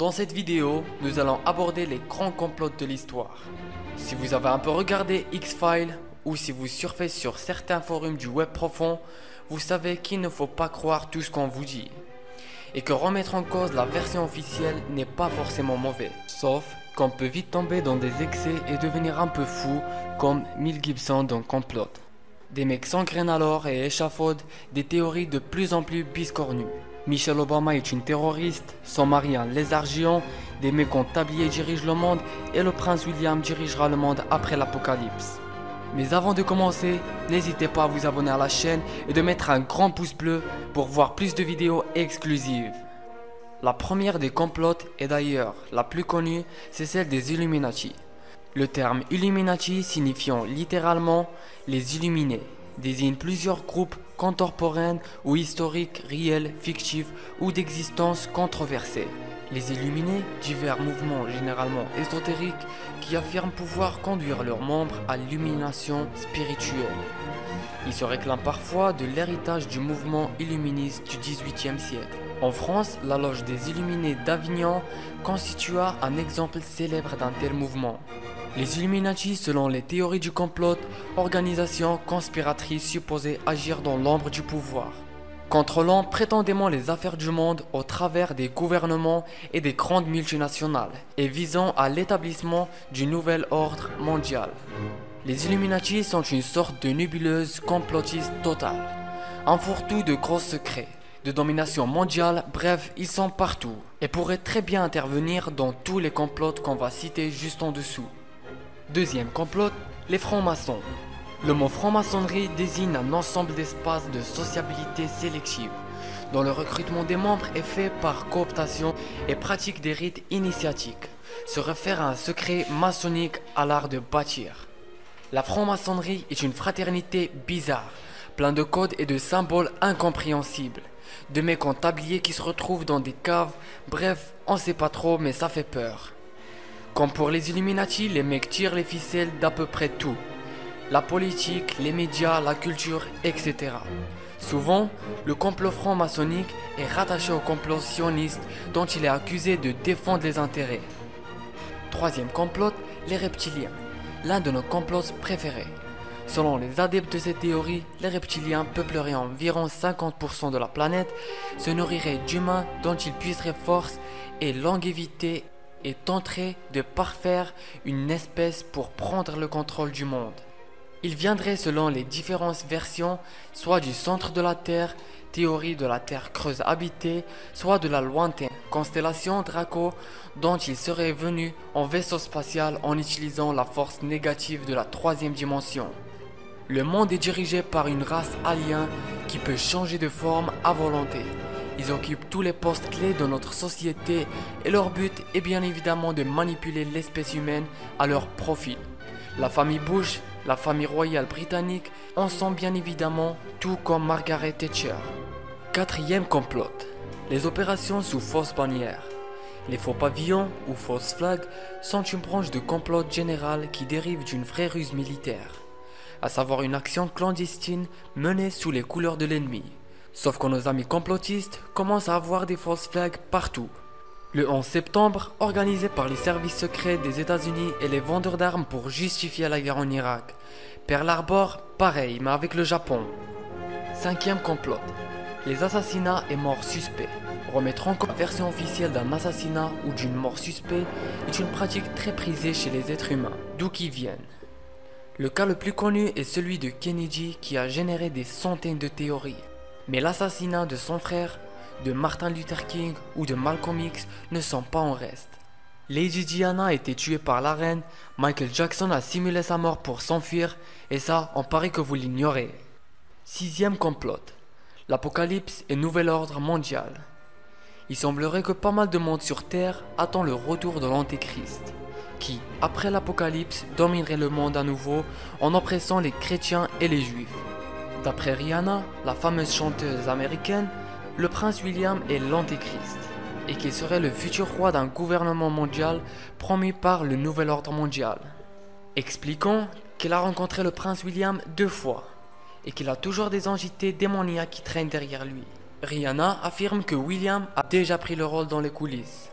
Dans cette vidéo, nous allons aborder les grands complots de l'histoire. Si vous avez un peu regardé X-Files ou si vous surfez sur certains forums du web profond, vous savez qu'il ne faut pas croire tout ce qu'on vous dit. Et que remettre en cause la version officielle n'est pas forcément mauvais. Sauf qu'on peut vite tomber dans des excès et devenir un peu fou comme Mel Gibson dans Complot. Des mecs s'engrainent alors et échafaudent des théories de plus en plus biscornues. Michelle Obama est une terroriste, son mari un lézard géant, des mecs en tablier dirigent le monde et le prince William dirigera le monde après l'apocalypse. Mais avant de commencer, n'hésitez pas à vous abonner à la chaîne et de mettre un grand pouce bleu pour voir plus de vidéos exclusives. La première des complots, et d'ailleurs la plus connue, c'est celle des Illuminati. Le terme Illuminati signifiant littéralement les illuminés désigne plusieurs groupes contemporains ou historiques, réels, fictifs ou d'existence controversée. Les illuminés, divers mouvements généralement ésotériques qui affirment pouvoir conduire leurs membres à l'illumination spirituelle. Ils se réclament parfois de l'héritage du mouvement illuministe du XVIIIe siècle. En France, la loge des Illuminés d'Avignon constitua un exemple célèbre d'un tel mouvement. Les Illuminati, selon les théories du complot, organisation conspiratrice supposée agir dans l'ombre du pouvoir, contrôlant prétendument les affaires du monde au travers des gouvernements et des grandes multinationales, et visant à l'établissement du nouvel ordre mondial. Les Illuminati sont une sorte de nébuleuse complotiste totale, un fourre-tout de gros secrets, de domination mondiale, bref, ils sont partout, et pourraient très bien intervenir dans tous les complots qu'on va citer juste en dessous. Deuxième complot, les francs-maçons. Le mot franc-maçonnerie désigne un ensemble d'espaces de sociabilité sélective, dont le recrutement des membres est fait par cooptation et pratique des rites initiatiques, se réfère à un secret maçonnique à l'art de bâtir. La franc-maçonnerie est une fraternité bizarre, plein de codes et de symboles incompréhensibles, de mecs en tablier qui se retrouvent dans des caves, bref, on sait pas trop mais ça fait peur. Comme pour les Illuminati, les mecs tirent les ficelles d'à peu près tout. La politique, les médias, la culture, etc. Souvent, le complot franc-maçonnique est rattaché au complot sioniste dont il est accusé de défendre les intérêts. Troisième complot, les reptiliens, l'un de nos complots préférés. Selon les adeptes de cette théorie, les reptiliens peupleraient environ 50% de la planète, se nourriraient d'humains dont ils puiseraient force et longévité et tenteraient de parfaire une espèce pour prendre le contrôle du monde. Ils viendraient selon les différentes versions, soit du centre de la Terre, théorie de la Terre creuse habitée, soit de la lointaine constellation Draco, dont ils seraient venus en vaisseau spatial en utilisant la force négative de la troisième dimension. Le monde est dirigé par une race alien qui peut changer de forme à volonté. Ils occupent tous les postes clés de notre société et leur but est bien évidemment de manipuler l'espèce humaine à leur profit. La famille Bush, la famille royale britannique en sont bien évidemment, tout comme Margaret Thatcher. Quatrième complot, les opérations sous fausse bannière. Les faux pavillons ou fausses flags sont une branche de complot général qui dérive d'une vraie ruse militaire, à savoir une action clandestine menée sous les couleurs de l'ennemi. Sauf que nos amis complotistes commencent à avoir des fausses flags partout. Le 11 septembre, organisé par les services secrets des États-Unis et les vendeurs d'armes pour justifier la guerre en Irak. Pearl Harbor, pareil, mais avec le Japon. Cinquième complot, les assassinats et morts suspects. Remettre en cause la version officielle d'un assassinat ou d'une mort suspecte est une pratique très prisée chez les êtres humains, d'où qu'ils viennent. Le cas le plus connu est celui de Kennedy qui a généré des centaines de théories. Mais l'assassinat de son frère, de Martin Luther King ou de Malcolm X ne sont pas en reste. Lady Diana a été tuée par la reine, Michael Jackson a simulé sa mort pour s'enfuir, et ça, on paraît que vous l'ignorez. Sixième complot, l'apocalypse et nouvel ordre mondial. Il semblerait que pas mal de monde sur Terre attend le retour de l'Antéchrist, qui, après l'apocalypse, dominerait le monde à nouveau en oppressant les chrétiens et les juifs. D'après Rihanna, la fameuse chanteuse américaine, le prince William est l'antéchrist et qu'il serait le futur roi d'un gouvernement mondial promu par le nouvel ordre mondial. Expliquons qu'il a rencontré le prince William 2 fois et qu'il a toujours des entités démoniaques qui traînent derrière lui. Rihanna affirme que William a déjà pris le rôle dans les coulisses.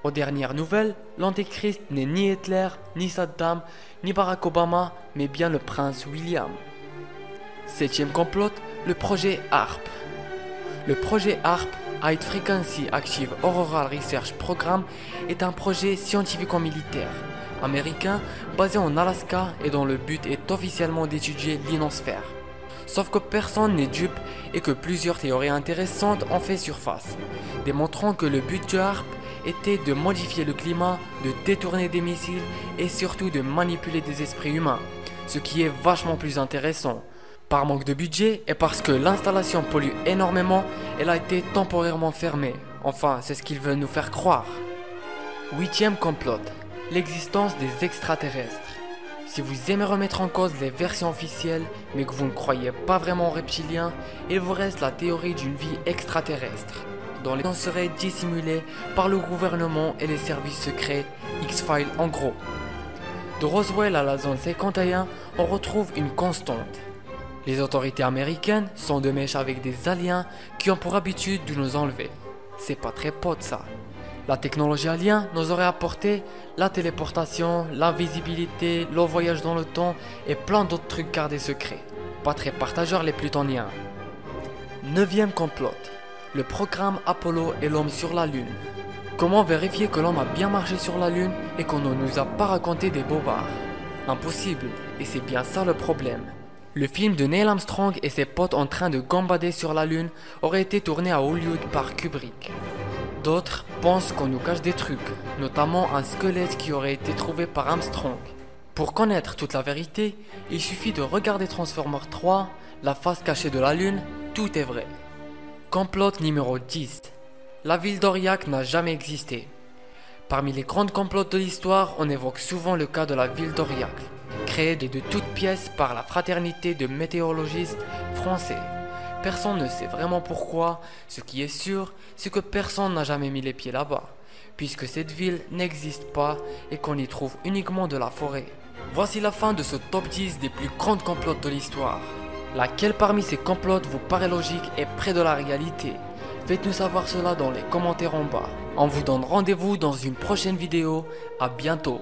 Aux dernières nouvelles, l'Antéchrist n'est ni Hitler, ni Saddam, ni Barack Obama, mais bien le prince William. Septième complot, le projet HARP. Le projet HARP, High Frequency Active Auroral Research Program, est un projet scientifico-militaire américain basé en Alaska et dont le but est officiellement d'étudier l'ionosphère. Sauf que personne n'est dupe et que plusieurs théories intéressantes ont fait surface, démontrant que le but du HARP était de modifier le climat, de détourner des missiles et surtout de manipuler des esprits humains, ce qui est vachement plus intéressant. Par manque de budget et parce que l'installation pollue énormément, elle a été temporairement fermée. Enfin, c'est ce qu'ils veulent nous faire croire. Huitième complot, l'existence des extraterrestres. Si vous aimez remettre en cause les versions officielles, mais que vous ne croyez pas vraiment aux reptiliens, il vous reste la théorie d'une vie extraterrestre, dont les gens seraient dissimulés par le gouvernement et les services secrets, X-Files en gros. De Roswell à la zone 51, on retrouve une constante. Les autorités américaines sont de mèche avec des aliens qui ont pour habitude de nous enlever. C'est pas très pote ça. La technologie alien nous aurait apporté la téléportation, l'invisibilité, le voyage dans le temps et plein d'autres trucs gardés secrets. Pas très partageurs les plutoniens. Neuvième complot. Le programme Apollo et l'homme sur la Lune. Comment vérifier que l'homme a bien marché sur la Lune et qu'on ne nous a pas raconté des bobards? Impossible, et c'est bien ça le problème. Le film de Neil Armstrong et ses potes en train de gambader sur la Lune aurait été tourné à Hollywood par Kubrick. D'autres pensent qu'on nous cache des trucs, notamment un squelette qui aurait été trouvé par Armstrong. Pour connaître toute la vérité, il suffit de regarder Transformers 3, la face cachée de la Lune, tout est vrai. Complot numéro 10. La ville d'Aurillac n'a jamais existé. Parmi les grandes complots de l'histoire, on évoque souvent le cas de la ville d'Aurillac, créée de toutes pièces par la fraternité de météorologistes français. Personne ne sait vraiment pourquoi, ce qui est sûr, c'est que personne n'a jamais mis les pieds là-bas, puisque cette ville n'existe pas et qu'on y trouve uniquement de la forêt. Voici la fin de ce top 10 des plus grandes complots de l'histoire. Laquelle parmi ces complots vous paraît logique et près de la réalité? Faites-nous savoir cela dans les commentaires en bas. On vous donne rendez-vous dans une prochaine vidéo. À bientôt.